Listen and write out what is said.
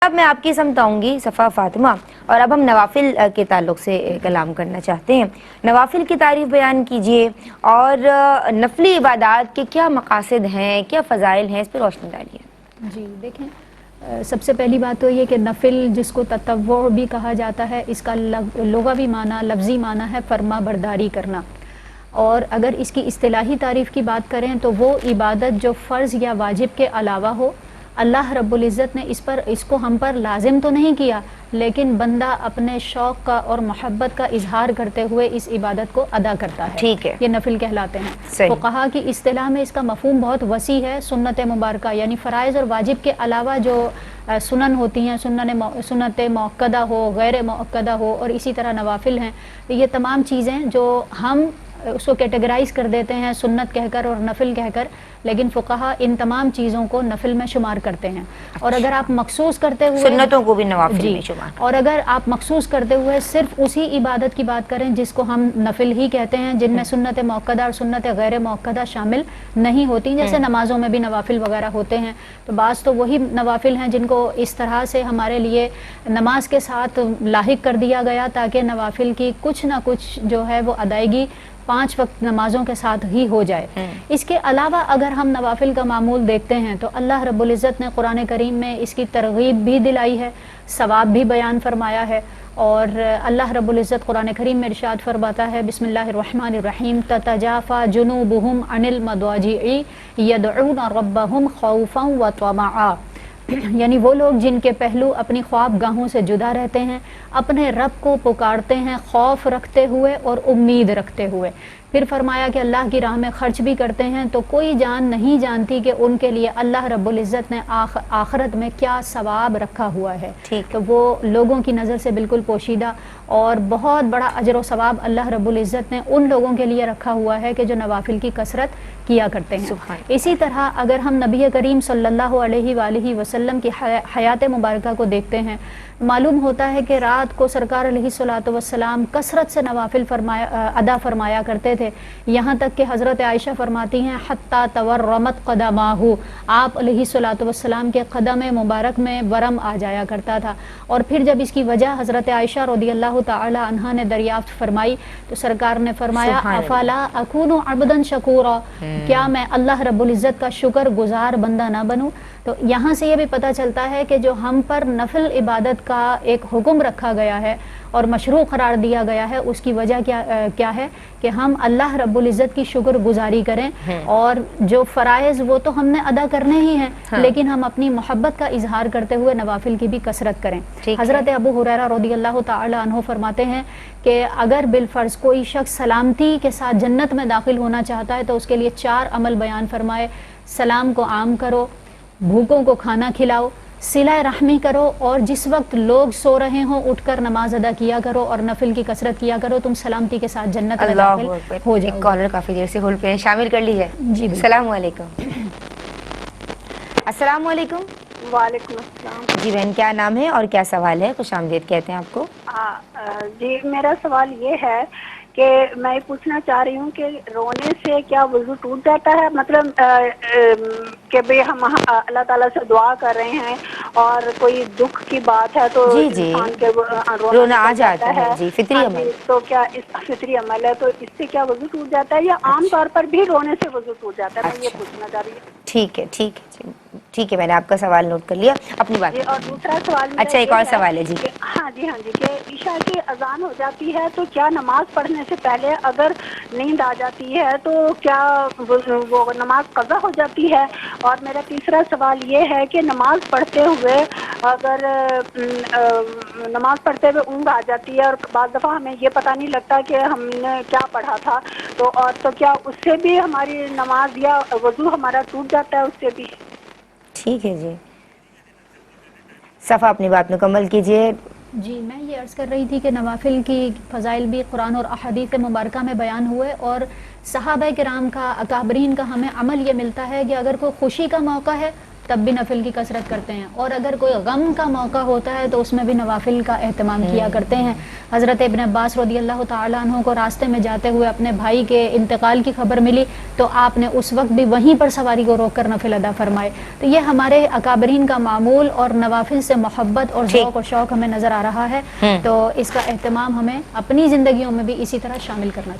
اب میں آپ کی سمت آؤں گی صفا فاطمہ، اور اب ہم نوافل کے تعلق سے کلام کرنا چاہتے ہیں۔ نوافل کی تعریف بیان کیجئے اور نفلی عبادات کے کیا مقاصد ہیں، کیا فضائل ہیں، اس پر روشنی ڈالیے۔ جی دیکھیں، سب سے پہلی بات تو یہ کہ نفل جس کو تطوع بھی کہا جاتا ہے، اس کا لغوی معنی، لفظی معنی ہے فرما برداری کرنا، اور اگر اس کی اصطلاحی تعریف کی بات کریں تو وہ عبادت جو فرض یا واجب کے علاوہ ہو۔ اللہ رب العزت نے اس کو ہم پر لازم تو نہیں کیا، لیکن بندہ اپنے شوق کا اور محبت کا اظہار کرتے ہوئے اس عبادت کو ادا کرتا ہے، ٹھیک ہے، یہ نفل کہلاتے ہیں۔ صحیح۔ فقہا کی اصطلاح میں اس کا مفہوم بہت وسیع ہے۔ سنت مبارکہ یعنی فرائض اور واجب کے علاوہ جو سنن ہوتی ہیں، سنت مؤکدہ ہو، غیر مؤکدہ ہو، اور اسی طرح نوافل ہیں، یہ تمام چیزیں جو ہم اس کو کیٹیگرائز کر دیتے ہیں سنت کہہ کر اور نفل کہہ کر، لیکن فقہا ان تمام چیزوں کو نفل میں شمار کرتے ہیں۔ اور اگر آپ مخصوص کرتے ہوئے سنتوں کو بھی نوافل میں شمار، اور اگر آپ مخصوص کرتے ہوئے صرف اسی عبادت کی بات کریں جس کو ہم نفل ہی کہتے ہیں، جن میں سنت مؤکدہ اور سنت غیر مؤکدہ شامل نہیں ہوتی، جیسے نمازوں میں بھی نوافل وغیرہ ہوتے ہیں، تو بعض تو وہی نوافل ہیں جن کو اس طرح سے ہمارے لیے نماز کے ساتھ لاحق کر دیا گیا تاکہ نوافل کی کچھ نہ کچھ جو ہے وہ ادائیگی 5 وقت نمازوں کے ساتھ ہی ہو جائے۔ اس کے علاوہ اگر ہم نوافل کا معمول دیکھتے ہیں تو اللہ رب العزت نے قرآن کریم میں اس کی ترغیب بھی دلائی ہے، ثواب بھی بیان فرمایا ہے، اور اللہ رب العزت قرآن کریم میں ارشاد فرماتا ہے، بسم اللہ الرحمن الرحیم، تتجافى جنوبهم عن المضاجع يدعون ربهم خوفا وطمعا، یعنی وہ لوگ جن کے پہلو اپنی خواب گاہوں سے جدا رہتے ہیں، اپنے رب کو پکارتے ہیں خوف رکھتے ہوئے اور امید رکھتے ہوئے۔ پھر فرمایا کہ اللہ کی راہ میں خرچ بھی کرتے ہیں تو کوئی جان نہیں جانتی کہ ان کے لیے اللہ رب العزت نے آخرت میں کیا ثواب رکھا ہوا ہے۔ تو وہ لوگوں کی نظر سے بالکل پوشیدہ اور بہت بڑا اجر و ثواب اللہ رب العزت نے ان لوگوں کے لیے رکھا ہوا ہے کہ جو نوافل کی کثرت کیا کرتے ہیں۔ اسی طرح اگر ہم نبی کریم صلی اللہ علیہ وآلہ وسلم کی حیات مبارکہ کو دیکھتے ہیں، معلوم ہوتا ہے کہ رات کو سرکار علیہ الصلوۃ والسلام کثرت سے نوافل ادا فرمایا کرتے تھے، یہاں تک کہ حضرت عائشہ فرماتی ہیں حتی تورمت قدماہ، آپ علیہ الصلوۃ والسلام کے قدم مبارک میں ورم آ جایا کرتا تھا، اور پھر جب اس کی وجہ حضرت عائشہ رضی اللہ تعالی عنہا نے دریافت فرمائی تو سرکار نے فرمایا افلا اکون عبدا شکورا، کیا میں اللہ رب العزت کا شکر گزار بندہ نہ بنوں؟ تو یہاں سے یہ بھی پتہ چلتا ہے کہ جو ہم پر نفل عبادت کا ایک حکم رکھا گیا ہے اور مشروع قرار دیا گیا ہے، اس کی وجہ کیا ہے کہ ہم اللہ رب العزت کی شکر گزاری کریں، اور جو فرائض وہ تو ہم نے ادا کرنے ہی ہیں، لیکن ہم اپنی محبت کا اظہار کرتے ہوئے نوافل کی بھی کثرت کریں۔ حضرت ابو ہریرہ رضی اللہ تعالی عنہ فرماتے ہیں کہ اگر بالفرض کوئی شخص سلامتی کے ساتھ جنت میں داخل ہونا چاہتا ہے تو اس کے لیے 4 عمل بیان فرمائے: سلام کو عام کرو، بھوکوں کو کھانا کھلاؤ، صلہ رحمی کرو، اور جس وقت لوگ سو رہے ہوں اٹھ کر نماز ادا کیا کرو اور نفل کی کثرت کیا کرو، تم سلامتی کے ساتھ جنت میں داخل ہو جاؤ۔ ایک کالر کافی دیر سے ہولڈ پہ ہیں، شامل کر لیجیے۔ جی السلام علیکم۔ السلام علیکم۔ وعلیکم السلام۔ جی بہن، کیا نام ہے اور کیا سوال ہے؟ خوش آمدید کہتے ہیں آپ کو۔ جی میرا سوال یہ ہے کہ میں پوچھنا چاہ رہی ہوں کہ رونے سے کیا وضو ٹوٹ جاتا ہے؟ مطلب کہ بھئی ہم اللہ تعالیٰ سے دعا کر رہے ہیں اور کوئی دکھ کی بات ہے تو جی انسان کے رونا آ نکل جاتا ہے، جی فطری ہاں عمل۔ جی، تو کیا اس فطری عمل ہے تو اس سے کیا وضو ٹوٹ جاتا ہے، یا عام طور پر بھی رونے سے وضو ٹوٹ جاتا ہے؟ میں یہ پوچھنا چاہ رہی ہوں۔ ٹھیک ہے جی، ٹھیک ہے، میں نے آپ کا سوال نوٹ کر لیا، اپنی بات جی، اور دوسرا سوال میرا اچھا ایک اور یہ سوال ہے جی۔ کہ ہاں جی کہ عشاء کی اذان ہو جاتی ہے تو کیا نماز پڑھنے سے پہلے اگر نیند آ جاتی ہے تو کیا وہ نماز قضا ہو جاتی ہے؟ اور میرا تیسرا سوال یہ ہے کہ نماز پڑھتے ہوئے اگر نماز پڑھتے ہوئے اونگ آ جاتی ہے اور بعض دفعہ ہمیں یہ پتہ نہیں لگتا کہ ہم نے کیا پڑھا تھا، تو کیا اس سے بھی ہماری نماز یا وضو ہمارا ٹوٹ جاتا ہے اس سے بھی؟ ٹھیک ہے جی، صفا اپنی بات مکمل کیجیے۔ جی، میں یہ عرض کر رہی تھی کہ نوافل کی فضائل بھی قرآن اور احادیث مبارکہ میں بیان ہوئے، اور صحابہ کرام کا، اکابرین کا ہمیں عمل یہ ملتا ہے کہ اگر کوئی خوشی کا موقع ہے تب بھی نفل کی کثرت کرتے ہیں، اور اگر کوئی غم کا موقع ہوتا ہے تو اس میں بھی نوافل کا اہتمام کیا کرتے ہیں۔ حضرت ابن عباس رضی اللہ تعالیٰ عنہ کو راستے میں جاتے ہوئے اپنے بھائی کے انتقال کی خبر ملی تو آپ نے اس وقت بھی وہیں پر سواری کو روک کر نفل ادا فرمائے۔ تو یہ ہمارے اکابرین کا معمول اور نوافل سے محبت اور ذوق و شوق ہمیں نظر آ رہا ہے، تو اس کا اہتمام ہمیں اپنی زندگیوں میں بھی اسی طرح شامل کرنا چاہیے۔